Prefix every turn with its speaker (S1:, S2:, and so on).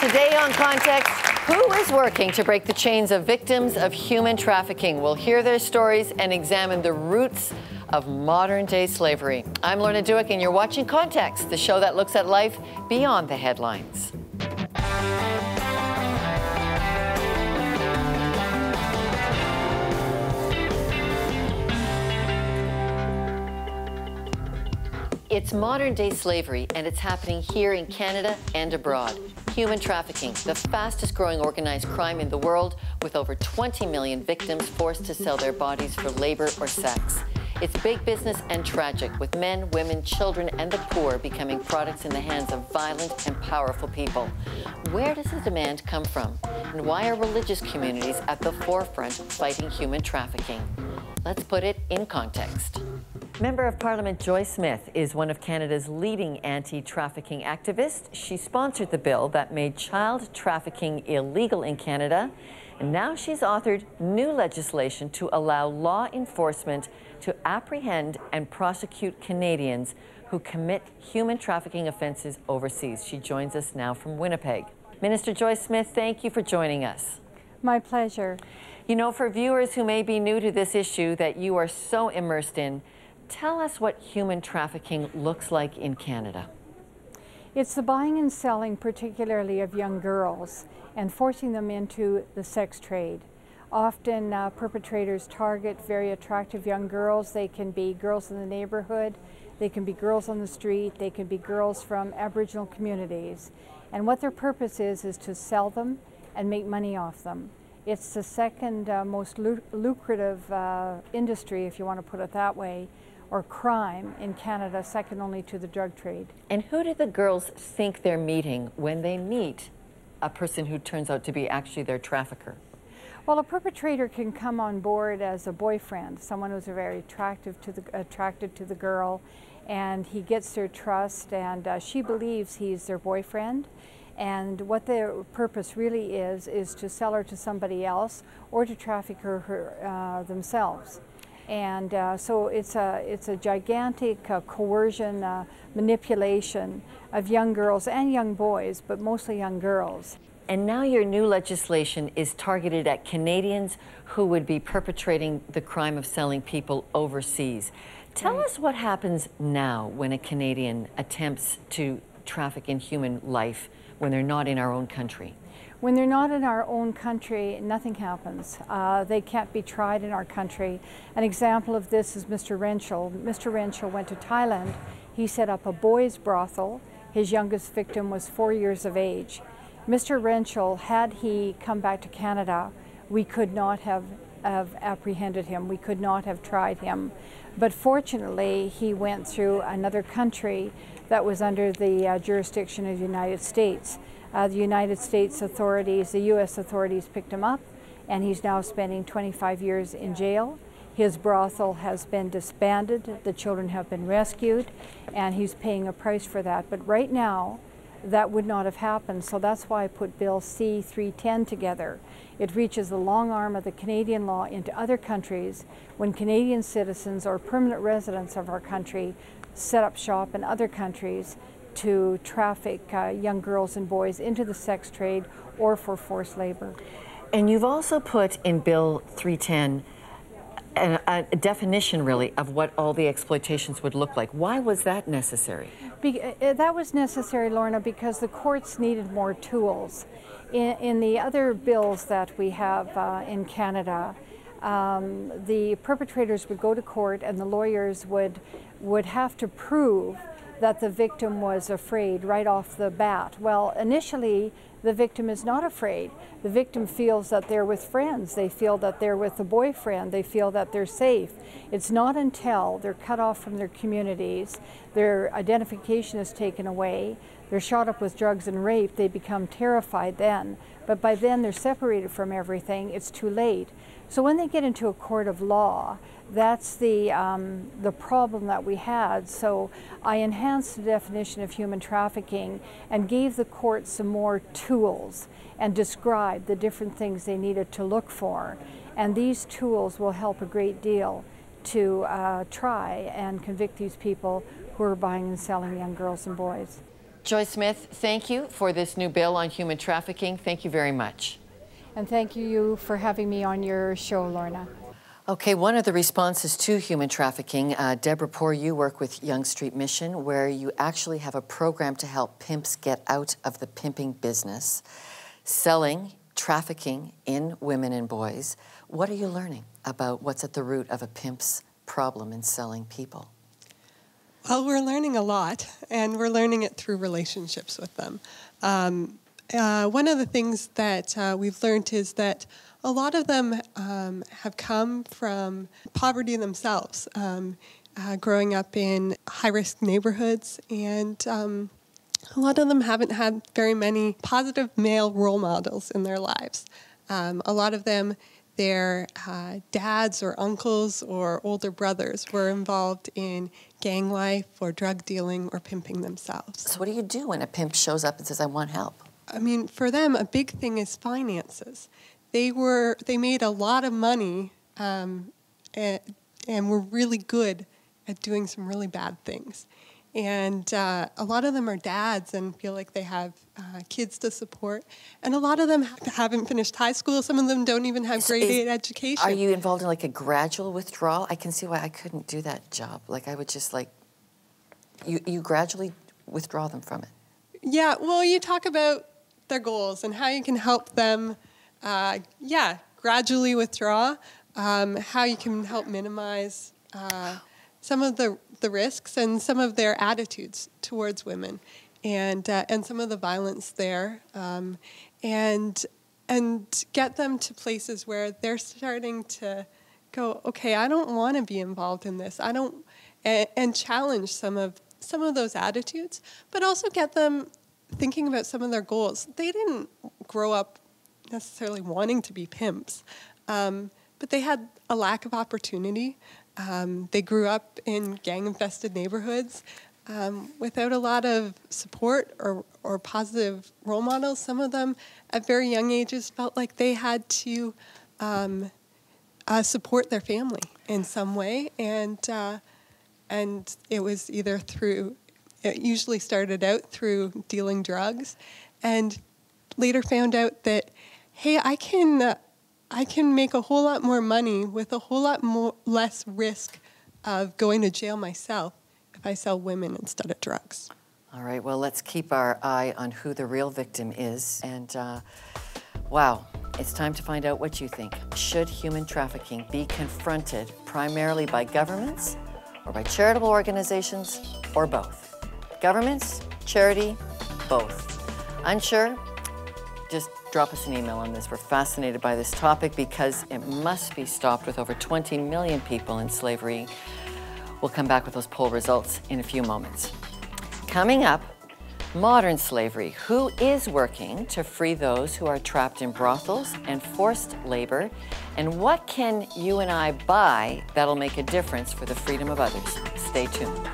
S1: Today on Context, who is working to break the chains of victims of human trafficking? We'll hear their stories and examine the roots of modern-day slavery. I'm Lorna Duick, and you're watching Context, the show that looks at life beyond the headlines. It's modern-day slavery, and it's happening here in Canada and abroad. Human trafficking, the fastest-growing organized crime in the world, with over 20 million victims forced to sell their bodies for labor or sex. It's big business and tragic, with men, women, children, and the poor becoming products in the hands of violent and powerful people. Where does the demand come from? And why are religious communities at the forefront fighting human trafficking? Let's put it in context. Member of Parliament Joy Smith is one of Canada's leading anti-trafficking activists. She sponsored the bill that made child trafficking illegal in Canada, and now she's authored new legislation to allow law enforcement to apprehend and prosecute Canadians who commit human trafficking offenses overseas. She joins us now from Winnipeg. Minister Joy Smith, thank you for joining us.
S2: My pleasure.
S1: You know, for viewers who may be new to this issue that you are so immersed in, tell us what human trafficking looks like in Canada.
S2: It's the buying and selling, particularly of young girls, and forcing them into the sex trade. Often perpetrators target very attractive young girls. They can be girls in the neighborhood, they can be girls on the street, they can be girls from Aboriginal communities. And what their purpose is to sell them and make money off them. It's the second most lucrative industry, if you want to put it that way, or crime in Canada, second only to the drug trade.
S1: And who do the girls think they're meeting when they meet a person who turns out to be actually their trafficker?
S2: Well, a perpetrator can come on board as a boyfriend, someone who's very attracted to the girl, and he gets their trust, and she believes he's their boyfriend. And what their purpose really is to sell her to somebody else or to traffic her themselves. And so it's a gigantic coercion, manipulation of young girls and young boys, but mostly young girls.
S1: And now your new legislation is targeted at Canadians who would be perpetrating the crime of selling people overseas. Tell us what happens now when a Canadian attempts to traffic in human life when they're not in our own country.
S2: When they're not in our own country, nothing happens. They can't be tried in our country. An example of this is Mr. Renschel. Mr. Renschel went to Thailand. He set up a boys' brothel. His youngest victim was 4 years of age. Mr. Renschel, had he come back to Canada, we could not have apprehended him. We could not have tried him. But fortunately, he went through another country that was under the jurisdiction of the United States. The United States authorities, the U.S. authorities picked him up, and he's now spending 25 years in jail. His brothel has been disbanded, the children have been rescued, and he's paying a price for that. But right now, that would not have happened, so that's why I put Bill C-310 together. It reaches the long arm of the Canadian law into other countries when Canadian citizens or permanent residents of our country set up shop in other countries to traffic young girls and boys into the sex trade or for forced labor.
S1: And you've also put in Bill 310 a definition, really, of what all the exploitations would look like. Why was that necessary?
S2: That was necessary, Lorna, because the courts needed more tools. In the other bills that we have in Canada, the perpetrators would go to court and the lawyers would have to prove that the victim was afraid right off the bat. Well, initially, the victim is not afraid. The victim feels that they're with friends. They feel that they're with a boyfriend. They feel that they're safe. It's not until they're cut off from their communities, their identification is taken away, they're shot up with drugs and rape, they become terrified then. But by then they're separated from everything. It's too late. So when they get into a court of law, that's the problem that we had. So I enhanced the definition of human trafficking and gave the court some more tools and described the different things they needed to look for. And these tools will help a great deal to try and convict these people who are buying and selling young girls and boys.
S1: Joy Smith, thank you for this new bill on human trafficking. Thank you very much.
S2: And thank you for having me on your show, Lorna.
S1: Okay, one of the responses to human trafficking, Deborah Poor, you work with Yonge Street Mission, where you actually have a program to help pimps get out of the pimping business, selling, trafficking in women and boys. What are you learning about what's at the root of a pimp's problem in selling people?
S3: Well, we're learning a lot, and we're learning it through relationships with them. One of the things that we've learned is that a lot of them have come from poverty themselves, growing up in high-risk neighborhoods, and a lot of them haven't had very many positive male role models in their lives. A lot of them, their dads or uncles or older brothers were involved in gang life or drug dealing or pimping themselves.
S1: So what do you do when a pimp shows up and says, I want help?
S3: I mean, for them, a big thing is finances. They made a lot of money and were really good at doing some really bad things. And a lot of them are dads and feel like they have kids to support. And a lot of them haven't finished high school. Some of them don't even have grade 8 education.
S1: Are you involved in like a gradual withdrawal? I can see why I couldn't do that job. Like I would just like, you gradually withdraw them from it.
S3: Yeah, well, you talk about their goals and how you can help them, gradually withdraw, how you can help minimize some of the risks and some of their attitudes towards women, and some of the violence there, and get them to places where they're starting to go, okay, I don't want to be involved in this. I don't, and challenge some of those attitudes, but also get them thinking about some of their goals. They didn't grow up necessarily wanting to be pimps, but they had a lack of opportunity. They grew up in gang-infested neighborhoods without a lot of support or positive role models. Some of them, at very young ages, felt like they had to support their family in some way, and it was either through. It usually started out through dealing drugs, and later found out that, hey, I can make a whole lot more money with a whole lot less risk of going to jail myself if I sell women instead of drugs.
S1: All right, well, let's keep our eye on who the real victim is. And wow, it's time to find out what you think. Should human trafficking be confronted primarily by governments or by charitable organizations or both? Governments, charity, both. Unsure? Just drop us an email on this. We're fascinated by this topic because it must be stopped with over 20 million people in slavery. We'll come back with those poll results in a few moments. Coming up, modern slavery. Who is working to free those who are trapped in brothels and forced labor? And what can you and I buy that'll make a difference for the freedom of others? Stay tuned.